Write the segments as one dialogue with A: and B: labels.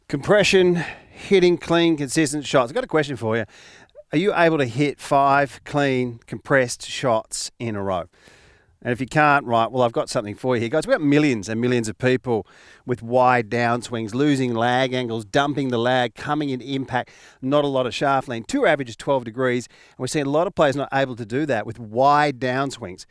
A: Compression, hitting clean, consistent shots. I've got a question for you. Are you able to hit 5 clean, compressed shots in a row? And if you can't, right, well, I've got something for you here. Guys, we've got millions and millions of people with wide downswings, losing lag angles, dumping the lag, coming into impact, not a lot of shaft lean. Tour average is 12 degrees, and we're seeing a lot of players not able to do that with wide downswings.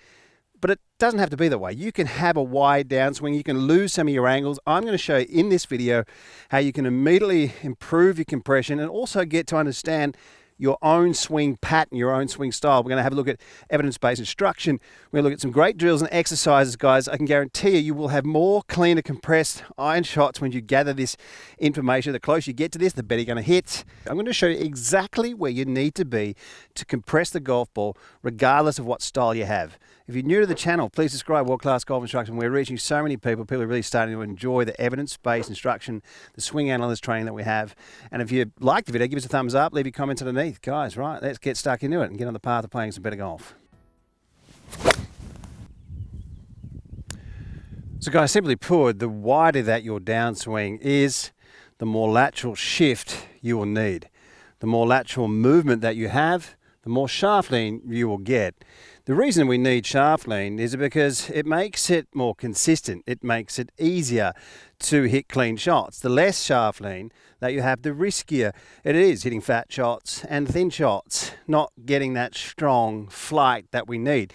A: But it doesn't have to be that way. You can have a wide downswing. You can lose some of your angles. I'm going to show you in this video how you can immediately improve your compression and also get to understand your own swing pattern, your own swing style. We're going to have a look at evidence-based instruction. We're going to look at some great drills and exercises, guys. I can guarantee you, you will have more cleaner, compressed iron shots when you gather this information. The closer you get to this, the better you're going to hit. I'm going to show you exactly where you need to be to compress the golf ball, regardless of what style you have. If you're new to the channel, please subscribe. World Class Golf Instruction. We're reaching so many people. People are really starting to enjoy the evidence-based instruction, the swing analyst training that we have. And if you like the video, give us a thumbs up, leave your comments underneath. Guys, right, let's get stuck into it and get on the path of playing some better golf. So guys, simply put, the wider that your downswing is, the more lateral shift you will need. The more lateral movement that you have, the more shaft lean you will get. The reason we need shaft lean is because it makes it more consistent. It makes it easier to hit clean shots. The less shaft lean that you have, the riskier it is hitting fat shots and thin shots, not getting that strong flight that we need.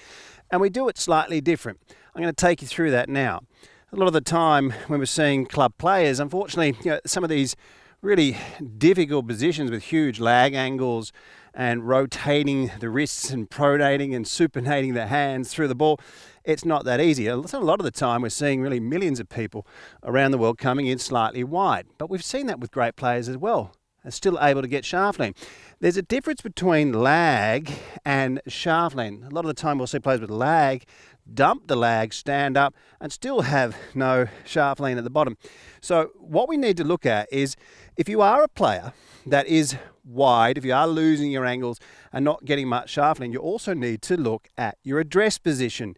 A: And we do it slightly different. I'm going to take you through that now. A lot of the time when we're seeing club players, unfortunately, some of these really difficult positions with huge lag angles and rotating the wrists and pronating and supinating the hands through the ball, it's not that easy. A lot of the time we're seeing really millions of people around the world coming in slightly wide. But we've seen that with great players as well, are still able to get shaft lean. There's a difference between lag and shaft lean. A lot of the time we'll see players with lag dump the lag, stand up, and still have no shaft lean at the bottom. So what we need to look at is, if you are a player that is wide, if you are losing your angles and not getting much shaft lean, you also need to look at your address position.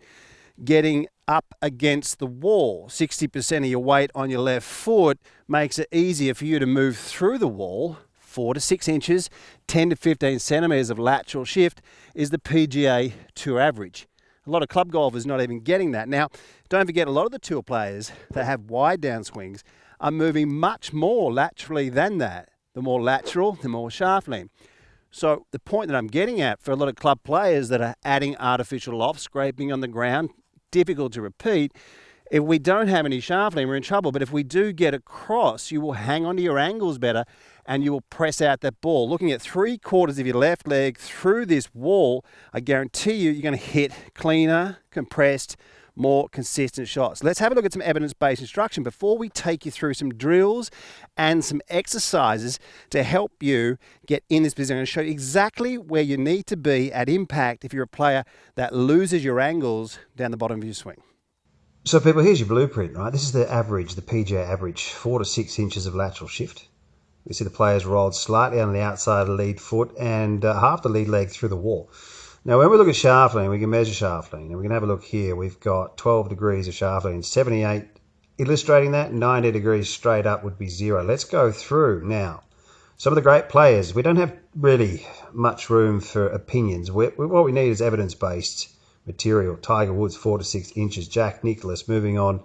A: Getting up against the wall, 60% of your weight on your left foot makes it easier for you to move through the wall. 4 to 6 inches, 10 to 15 centimeters of lateral shift is the PGA Tour average. A lot of club golfers not even getting that. Now, don't forget, a lot of the tour players that have wide downswings are moving much more laterally than that. The more lateral, the more shaft lean. So the point that I'm getting at for a lot of club players that are adding artificial off, scraping on the ground, difficult to repeat, if we don't have any shaft lean, we're in trouble. But if we do get across, you will hang onto your angles better and you will press out that ball. Looking at 3/4 of your left leg through this wall, I guarantee you, you're going to hit cleaner, compressed, more consistent shots. Let's have a look at some evidence-based instruction before we take you through some drills and some exercises to help you get in this position. I'm going to show you exactly where you need to be at impact if you're a player that loses your angles down the bottom of your swing.
B: So people, here's your blueprint, right? This is the average, the PGA average, 4 to 6 inches of lateral shift. You see the players rolled slightly on the outside of the lead foot and half the lead leg through the wall. Now, when we look at shaft lean, we can measure shaft lean. And we can have a look here. We've got 12 degrees of shaft lean, 78 illustrating that, 90 degrees straight up would be 0. Let's go through now. Some of the great players, we don't have really much room for opinions. What we need is evidence-based material. Tiger Woods, 4 to 6 inches. Jack Nicklaus, moving on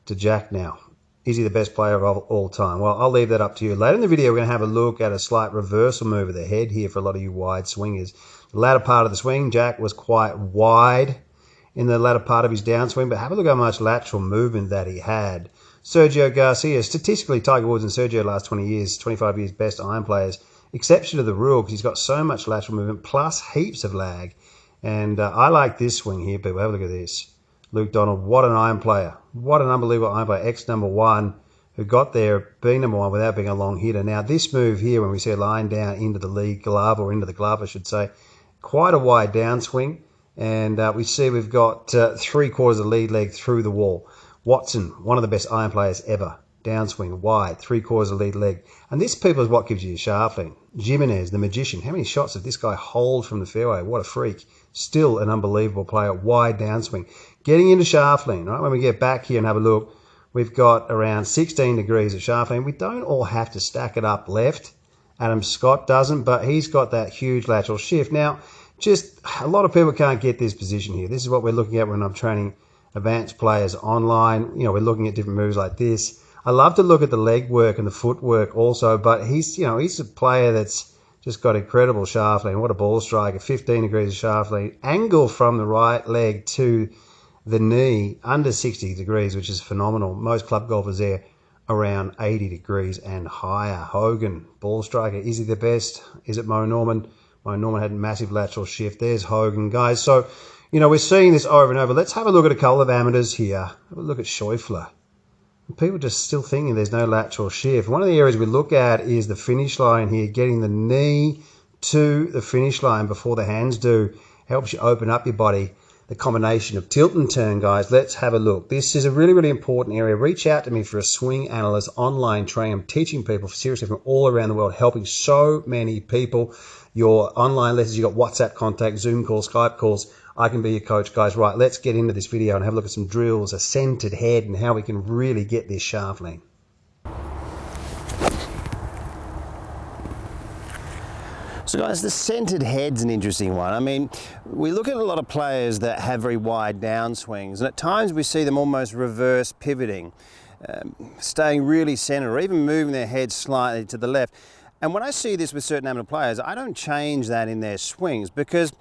B: to Jack now. Is he the best player of all time? Well, I'll leave that up to you. Later in the video, we're going to have a look at a slight reversal move of the head here for a lot of you wide swingers. The latter part of the swing, Jack was quite wide in the latter part of his downswing, but have a look how much lateral movement that he had. Sergio Garcia, statistically, Tiger Woods and Sergio last 20 years, 25 years, best iron players, exception to the rule because he's got so much lateral movement plus heaps of lag. And I like this swing here, people. Have a look at this. Luke Donald, what an iron player. What an unbelievable iron player. Ex-number 1 who got there being number 1 without being a long hitter. Now, this move here, when we see a line down into the lead glove, or into the glove, I should say, quite a wide downswing. And we see we've got 3/4 of the lead leg through the wall. Watson, one of the best iron players ever. Downswing, wide, 3/4 of the lead leg. And this, people, is what gives you your shaft lean. Jimenez, the magician. How many shots did this guy hold from the fairway? What a freak. Still an unbelievable player. Wide downswing. Getting into shaft lean, right? When we get back here and have a look, We've got around 16 degrees of shaft length. We don't all have to stack it up left. Adam Scott doesn't, but he's got that huge lateral shift. Now, just a lot of people can't get this position here. This is what we're looking at when I'm training advanced players online. You know, we're looking at different moves like this. I love to look at the leg work and the footwork also, but he's a player that's just got incredible shaft length. What a ball striker, 15 degrees of shaft length. Angle from the right leg to the knee under 60 degrees, which is phenomenal. Most club golfers there around 80 degrees and higher. Hogan, ball striker, is he the best? Is it Mo Norman? Mo Norman had a massive lateral shift. There's Hogan, guys. So, you know, we're seeing this over and over. Let's have a look at a couple of amateurs here. Have a look at Schäufele. People just still thinking there's no lateral shift. One of the areas we look at is the finish line here, getting the knee to the finish line before the hands do. Helps you open up your body. The combination of tilt and turn, guys. Let's have a look. This is a really, really important area. Reach out to me for a swing analyst online training. I'm teaching people seriously from all around the world, helping so many people. Your online lessons, you got WhatsApp contact, Zoom calls, Skype calls. I can be your coach, guys. Right, let's get into this video and have a look at some drills, a centered head, and how we can really get this shaft length.
A: So guys, the centered head's an interesting one. I mean, we look at a lot of players that have very wide downswings, and at times we see them almost reverse pivoting, staying really centered, or even moving their head slightly to the left. And when I see this with certain amateur players, I don't change that in their swings, because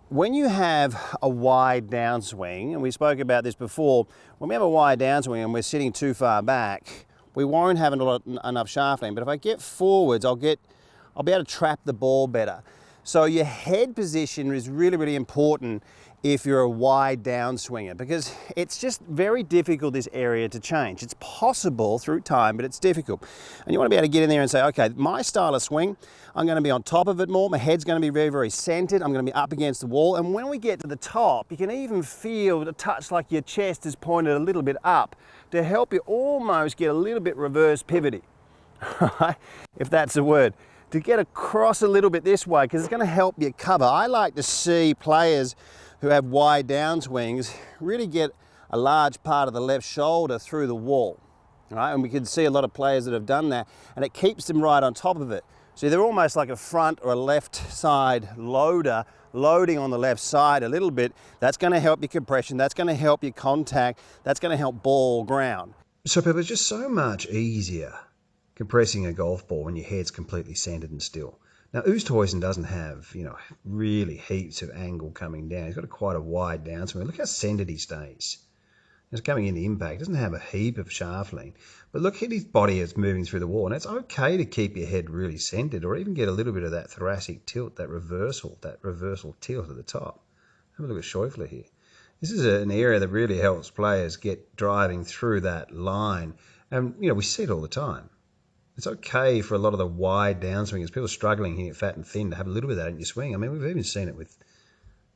A: when you have a wide downswing, and we spoke about this before, when we have a wide downswing and we're sitting too far back, we won't have enough shaft length. But if I get forwards, I'll be able to trap the ball better. So your head position is really, really important if you're a wide downswinger, because it's just very difficult, this area, to change. It's possible through time, but it's difficult. And you want to be able to get in there and say, okay, my style of swing, I'm going to be on top of it more. My head's going to be very, very centered. I'm going to be up against the wall. And when we get to the top, you can even feel a touch like your chest is pointed a little bit up to help you almost get a little bit reverse pivoting, right? If that's a word. To get across a little bit this way, because it's going to help you cover. I like to see players who have wide downswings really get a large part of the left shoulder through the wall, right? And we can see a lot of players that have done that, and it keeps them right on top of it. So they're almost like a front or a left side loader, loading on the left side a little bit. That's going to help your compression. That's going to help your contact. That's going to help ball ground.
B: So people, it's just so much easier compressing a golf ball when your head's completely centered and still. Now, Oosthuizen doesn't have, you know, really heaps of angle coming down. He's got quite a wide downswing. Look how centered he stays. He's coming into impact. Doesn't have a heap of shaft length. But look at his body as moving through the wall. And it's okay to keep your head really centered, or even get a little bit of that thoracic tilt, that reversal tilt at the top. Have a look at Schäufele here. This is an area that really helps players get driving through that line. And, you know, we see it all the time. It's okay for a lot of the wide downswingers, people struggling here, fat and thin, to have a little bit of that in your swing. I mean, we've even seen it with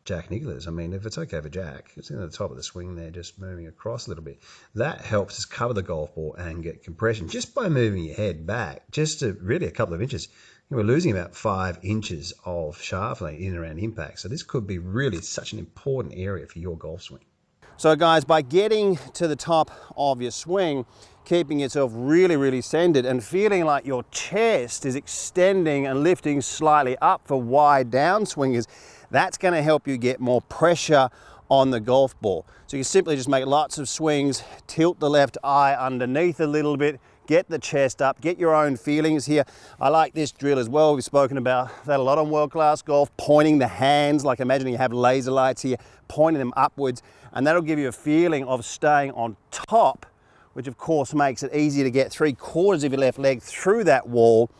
B: Jack Nicklaus. I mean, if it's okay for Jack, it's in the top of the swing there, just moving across a little bit. That helps us cover the golf ball and get compression just by moving your head back, just to really a couple of inches. You know, we're losing about 5 inches of shaft length in and around impact. So this could be really such an important area for your golf swing.
A: So guys, by getting to the top of your swing, keeping yourself really, really centered and feeling like your chest is extending and lifting slightly up for wide downswingers, that's going to help you get more pressure on the golf ball. So you simply just make lots of swings, tilt the left eye underneath a little bit, get the chest up, get your own feelings here. I like this drill as well. We've spoken about that a lot on World Class Golf, pointing the hands, like imagine you have laser lights here, pointing them upwards, and that'll give you a feeling of staying on top, which of course makes it easier to get 3/4 of your left leg through that wall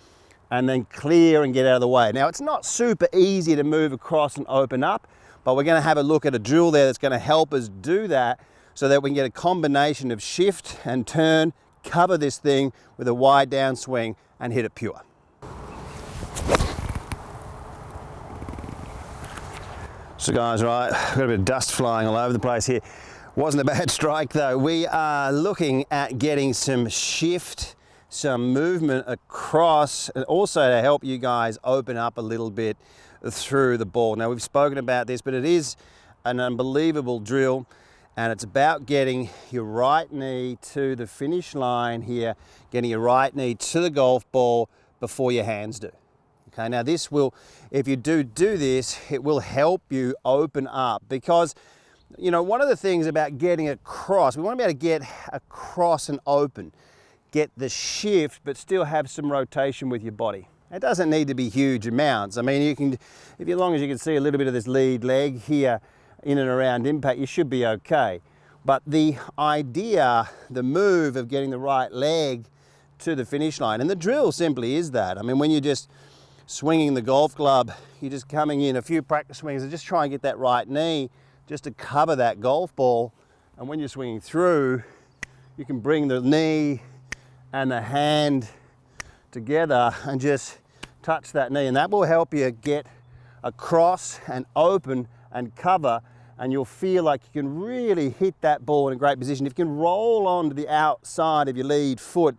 A: and then clear and get out of the way. Now, it's not super easy to move across and open up, but we're going to have a look at a drill there that's going to help us do that so that we can get a combination of shift and turn, cover this thing with a wide downswing and hit it pure. So guys, right, we've got a bit of dust flying all over the place here. Wasn't a bad strike though. We are looking at getting some shift, some movement across, and also to help you guys open up a little bit through the ball. Now, we've spoken about this, but it is an unbelievable drill. And it's about getting your right knee to the finish line here, getting your right knee to the golf ball before your hands do. Okay, now this will, if you do this, it will help you open up, because, you know, one of the things about getting across, we want to be able to get across and open, get the shift, but still have some rotation with your body. It doesn't need to be huge amounts. I mean, you can, as long as you can see a little bit of this lead leg here in and around impact, you should be okay. But the idea, the move of getting the right leg to the finish line, and the drill simply is that. I mean, when you're just swinging the golf club, you're just coming in a few practice swings and just try and get that right knee just to cover that golf ball. And when you're swinging through, you can bring the knee and the hand together and just touch that knee, and that will help you get across and open and cover, and you'll feel like you can really hit that ball in a great position. If you can roll onto the outside of your lead foot,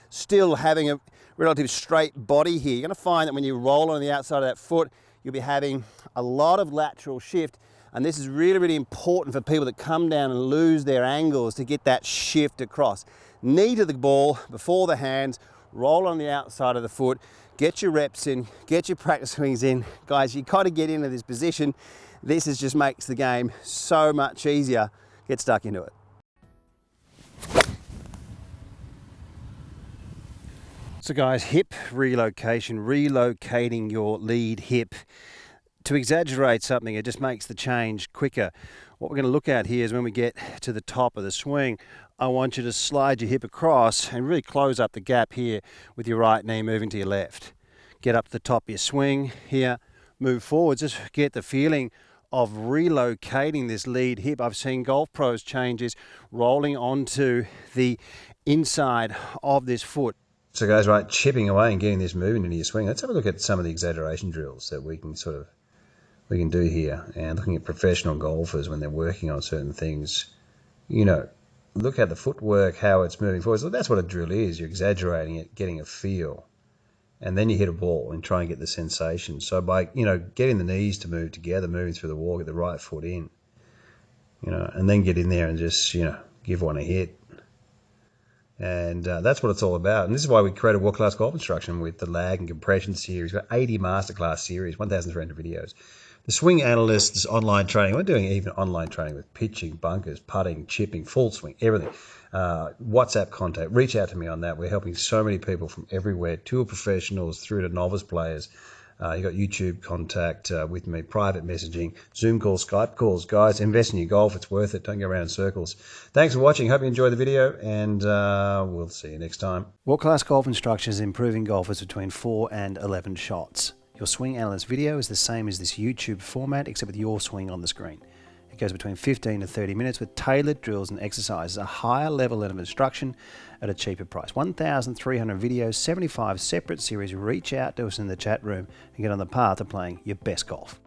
A: still having a relatively straight body here, you're going to find that when you roll on the outside of that foot, you'll be having a lot of lateral shift, and this is really, really important for people that come down and lose their angles to get that shift across. Knee to the ball before the hands, roll on the outside of the foot, get your reps in, get your practice swings in. Guys, you got to get into this position. This just makes the game so much easier. Get stuck into it. So guys, hip relocation, relocating your lead hip. To exaggerate something, it just makes the change quicker. What we're going to look at here is when we get to the top of the swing, I want you to slide your hip across and really close up the gap here with your right knee moving to your left. Get up to the top of your swing here, move forward, just get the feeling of relocating this lead hip. I've seen golf pros changes rolling onto the inside of this foot.
B: So guys, right, chipping away and getting this moving into your swing. Let's have a look at some of the exaggeration drills that we can do here, and looking at professional golfers when they're working on certain things. You know, look at the footwork, how it's moving forward. So that's what a drill is. You're exaggerating it, getting a feel, and then you hit a ball and try and get the sensation. So by, you know, getting the knees to move together, moving through the wall, get the right foot in, you know, and then get in there and just, you know, give one a hit. And that's what it's all about. And this is why we created World Class Golf Instruction with the lag and compression series. We've got 80 masterclass series, 1,300 videos. The Swing Analyst's online training. We're doing even online training with pitching, bunkers, putting, chipping, full swing, everything. WhatsApp contact. Reach out to me on that. We're helping so many people from everywhere, tour professionals through to novice players. You got YouTube contact with me, private messaging, Zoom calls, Skype calls. Guys, invest in your golf. It's worth it. Don't go around in circles. Thanks for watching. Hope you enjoyed the video, and we'll see you next time.
A: World Class Golf Instruction is improving golfers between 4 and 11 shots. Your swing analyst video is the same as this YouTube format, except with your swing on the screen. It goes between 15 to 30 minutes with tailored drills and exercises, a higher level of instruction at a cheaper price. 1,300 videos, 75 separate series. Reach out to us in the chat room and get on the path of playing your best golf.